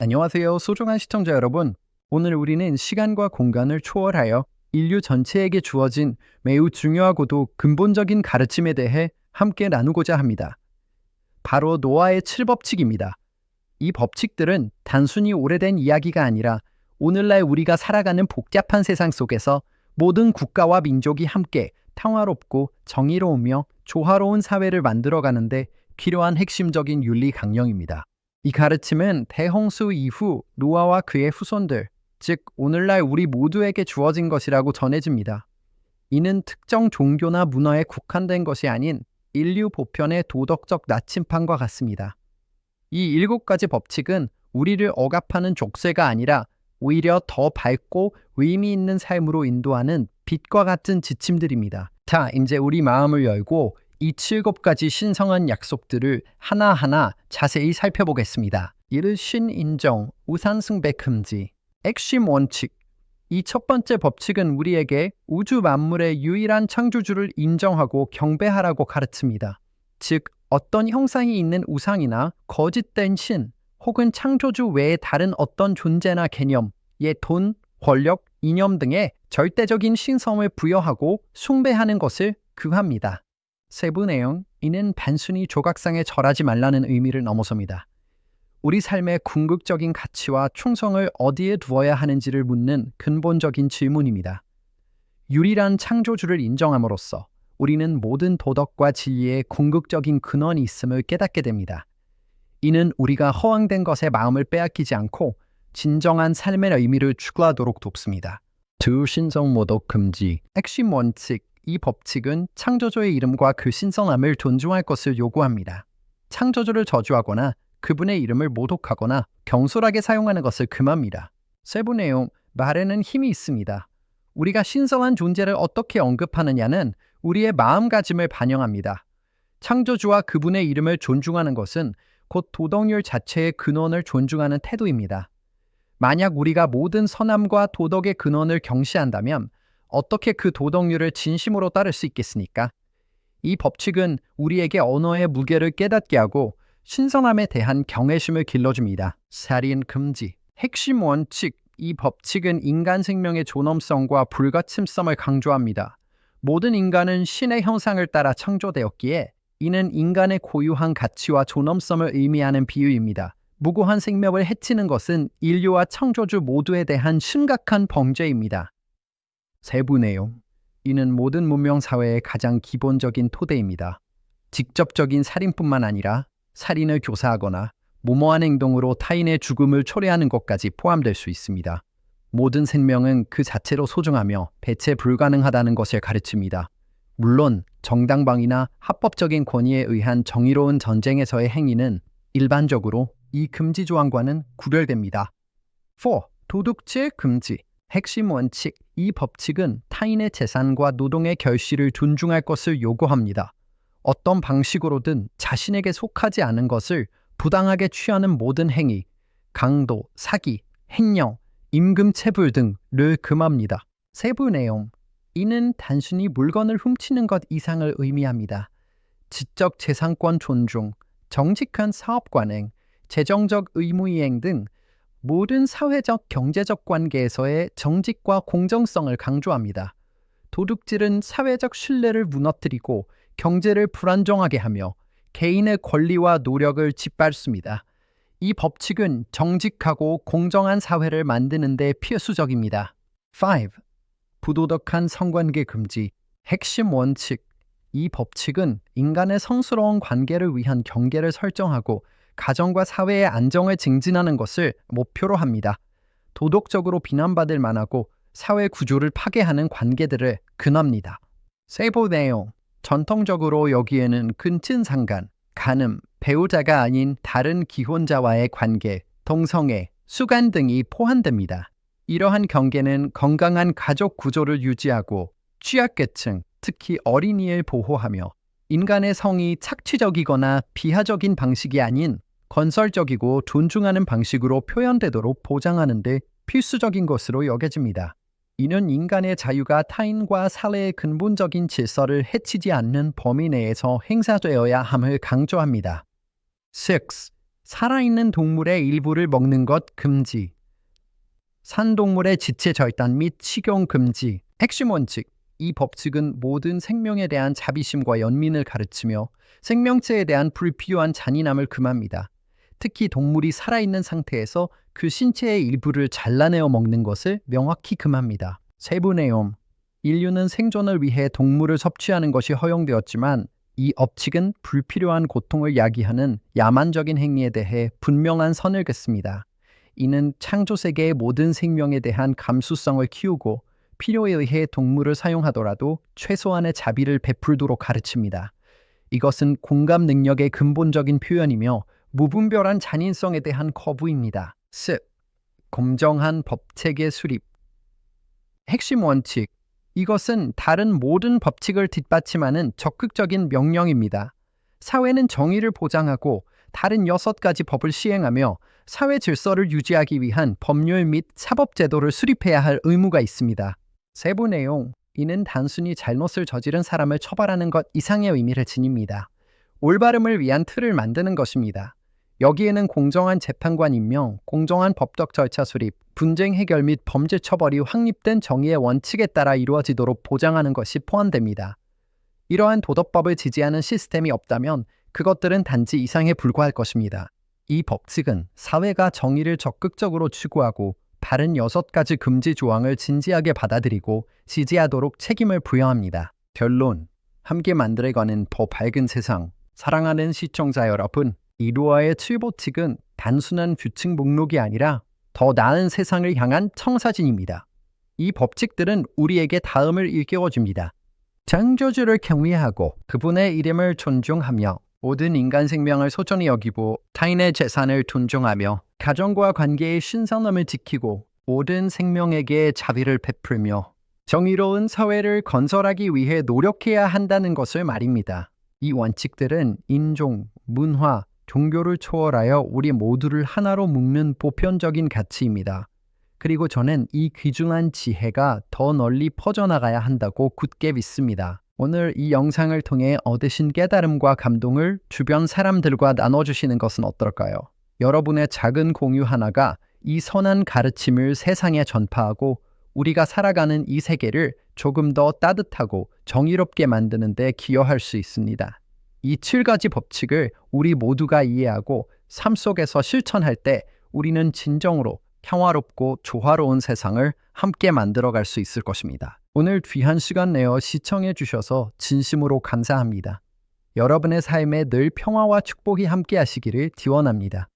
안녕하세요. 소중한 시청자 여러분. 오늘 우리는 시간과 공간을 초월하여 인류 전체에게 주어진 매우 중요하고도 근본적인 가르침에 대해 함께 나누고자 합니다. 바로 노아의 7법칙입니다. 이 법칙들은 단순히 오래된 이야기가 아니라 오늘날 우리가 살아가는 복잡한 세상 속에서 모든 국가와 민족이 함께 평화롭고 정의로우며 조화로운 사회를 만들어가는데 필요한 핵심적인 윤리 강령입니다. 이 가르침은 대홍수 이후 노아와 그의 후손들, 즉 오늘날 우리 모두에게 주어진 것이라고 전해집니다. 이는 특정 종교나 문화에 국한된 것이 아닌 인류 보편의 도덕적 나침판과 같습니다. 이 7가지 법칙은 우리를 억압하는 족쇄가 아니라 오히려 더 밝고 의미 있는 삶으로 인도하는 빛과 같은 지침들입니다. 자, 이제 우리 마음을 열고 이 7가지 신성한 약속들을 하나하나 자세히 살펴보겠습니다. 이를 신인정, 우상숭배 금지, 핵심 원칙. 이 첫 번째 법칙은 우리에게 우주 만물의 유일한 창조주를 인정하고 경배하라고 가르칩니다. 즉, 어떤 형상이 있는 우상이나 거짓된 신, 혹은 창조주 외에 다른 어떤 존재나 개념, 돈, 권력, 이념 등의 절대적인 신성을 부여하고 숭배하는 것을 금합니다. 세부 내용, 이는 단순히 조각상에 절하지 말라는 의미를 넘어섭니다. 우리 삶의 궁극적인 가치와 충성을 어디에 두어야 하는지를 묻는 근본적인 질문입니다. 유일한 창조주를 인정함으로써 우리는 모든 도덕과 진리의 궁극적인 근원이 있음을 깨닫게 됩니다. 이는 우리가 허황된 것에 마음을 빼앗기지 않고 진정한 삶의 의미를 추구하도록 돕습니다. 신성 모독 금지, 핵심 원칙. 이 법칙은 창조주의 이름과 그 신성함을 존중할 것을 요구합니다. 창조주를 저주하거나 그분의 이름을 모독하거나 경솔하게 사용하는 것을 금합니다. 세부 내용, 말에는 힘이 있습니다. 우리가 신성한 존재를 어떻게 언급하느냐는 우리의 마음가짐을 반영합니다. 창조주와 그분의 이름을 존중하는 것은 곧 도덕률 자체의 근원을 존중하는 태도입니다. 만약 우리가 모든 선함과 도덕의 근원을 경시한다면 어떻게 그 도덕률을 진심으로 따를 수 있겠습니까? 이 법칙은 우리에게 언어의 무게를 깨닫게 하고 신성함에 대한 경외심을 길러줍니다. 살인 금지, 핵심 원칙. 이 법칙은 인간 생명의 존엄성과 불가침성을 강조합니다. 모든 인간은 신의 형상을 따라 창조되었기에 이는 인간의 고유한 가치와 존엄성을 의미하는 비유입니다. 무고한 생명을 해치는 것은 인류와 창조주 모두에 대한 심각한 범죄입니다. 세부 내용, 이는 모든 문명 사회의 가장 기본적인 토대입니다. 직접적인 살인뿐만 아니라 살인을 교사하거나 무모한 행동으로 타인의 죽음을 초래하는 것까지 포함될 수 있습니다. 모든 생명은 그 자체로 소중하며 배체 불가능하다는 것을 가르칩니다. 물론 정당방위나 합법적인 권위에 의한 정의로운 전쟁에서의 행위는 일반적으로 이 금지 조항과는 구별됩니다. 4. 도둑질 금지, 핵심 원칙. 이 법칙은 타인의 재산과 노동의 결실을 존중할 것을 요구합니다. 어떤 방식으로든 자신에게 속하지 않은 것을 부당하게 취하는 모든 행위, 강도, 사기, 횡령, 임금체불 등을 금합니다. 세부 내용, 이는 단순히 물건을 훔치는 것 이상을 의미합니다. 지적 재산권 존중, 정직한 사업 관행, 재정적 의무 이행 등 모든 사회적, 경제적 관계에서의 정직과 공정성을 강조합니다. 도둑질은 사회적 신뢰를 무너뜨리고 경제를 불안정하게 하며 개인의 권리와 노력을 짓밟습니다. 이 법칙은 정직하고 공정한 사회를 만드는 데 필수적입니다. 5. 부도덕한 성관계 금지, 핵심 원칙. 이 법칙은 인간의 성스러운 관계를 위한 경계를 설정하고 가정과 사회의 안정을 증진하는 것을 목표로 합니다. 도덕적으로 비난받을 만하고 사회 구조를 파괴하는 관계들을 금합니다. 세부 내용, 전통적으로 여기에는 근친상간, 간음, 배우자가 아닌 다른 기혼자와의 관계, 동성애, 수간 등이 포함됩니다. 이러한 경계는 건강한 가족 구조를 유지하고 취약계층, 특히 어린이를 보호하며 인간의 성이 착취적이거나 비하적인 방식이 아닌 건설적이고 존중하는 방식으로 표현되도록 보장하는 데 필수적인 것으로 여겨집니다. 이는 인간의 자유가 타인과 사회의 근본적인 질서를 해치지 않는 범위 내에서 행사되어야 함을 강조합니다. 6. 살아있는 동물의 일부를 먹는 것 금지. 산동물의 지체 절단 및 식용 금지. 핵심 원칙. 이 법칙은 모든 생명에 대한 자비심과 연민을 가르치며 생명체에 대한 불필요한 잔인함을 금합니다. 특히 동물이 살아있는 상태에서 그 신체의 일부를 잘라내어 먹는 것을 명확히 금합니다. 세부 내용. 인류는 생존을 위해 동물을 섭취하는 것이 허용되었지만 이 법칙은 불필요한 고통을 야기하는 야만적인 행위에 대해 분명한 선을 긋습니다. 이는 창조 세계의 모든 생명에 대한 감수성을 키우고 필요에 의해 동물을 사용하더라도 최소한의 자비를 베풀도록 가르칩니다. 이것은 공감 능력의 근본적인 표현이며 무분별한 잔인성에 대한 거부입니다. 습. 공정한 법체계 수립. 핵심 원칙. 이것은 다른 모든 법칙을 뒷받침하는 적극적인 명령입니다. 사회는 정의를 보장하고 다른 6가지 법을 시행하며 사회 질서를 유지하기 위한 법률 및 사법제도를 수립해야 할 의무가 있습니다. 세부 내용. 이는 단순히 잘못을 저지른 사람을 처벌하는 것 이상의 의미를 지닙니다. 올바름을 위한 틀을 만드는 것입니다. 여기에는 공정한 재판관 임명, 공정한 법적 절차 수립, 분쟁 해결 및 범죄 처벌이 확립된 정의의 원칙에 따라 이루어지도록 보장하는 것이 포함됩니다. 이러한 도덕법을 지지하는 시스템이 없다면 그것들은 단지 이상에 불과할 것입니다. 이 법칙은 사회가 정의를 적극적으로 추구하고 다른 6가지 금지 조항을 진지하게 받아들이고 지지하도록 책임을 부여합니다. 결론. 함께 만들어가는 더 밝은 세상. 사랑하는 시청자 여러분, 이루어의 7법칙은 단순한 규칙 목록이 아니라 더 나은 세상을 향한 청사진입니다. 이 법칙들은 우리에게 다음을 일깨워줍니다. 창조주를 경외하고 그분의 이름을 존중하며 모든 인간 생명을 소중히 여기고 타인의 재산을 존중하며 가정과 관계의 신선함을 지키고 모든 생명에게 자비를 베풀며 정의로운 사회를 건설하기 위해 노력해야 한다는 것을 말입니다. 이 원칙들은 인종, 문화, 종교를 초월하여 우리 모두를 하나로 묶는 보편적인 가치입니다. 그리고 저는 이 귀중한 지혜가 더 널리 퍼져나가야 한다고 굳게 믿습니다. 오늘 이 영상을 통해 얻으신 깨달음과 감동을 주변 사람들과 나눠주시는 것은 어떨까요? 여러분의 작은 공유 하나가 이 선한 가르침을 세상에 전파하고 우리가 살아가는 이 세계를 조금 더 따뜻하고 정의롭게 만드는 데 기여할 수 있습니다. 이 7가지 법칙을 우리 모두가 이해하고 삶 속에서 실천할 때 우리는 진정으로 평화롭고 조화로운 세상을 함께 만들어갈 수 있을 것입니다. 오늘 귀한 시간 내어 시청해 주셔서 진심으로 감사합니다. 여러분의 삶에 늘 평화와 축복이 함께 하시기를 기원합니다.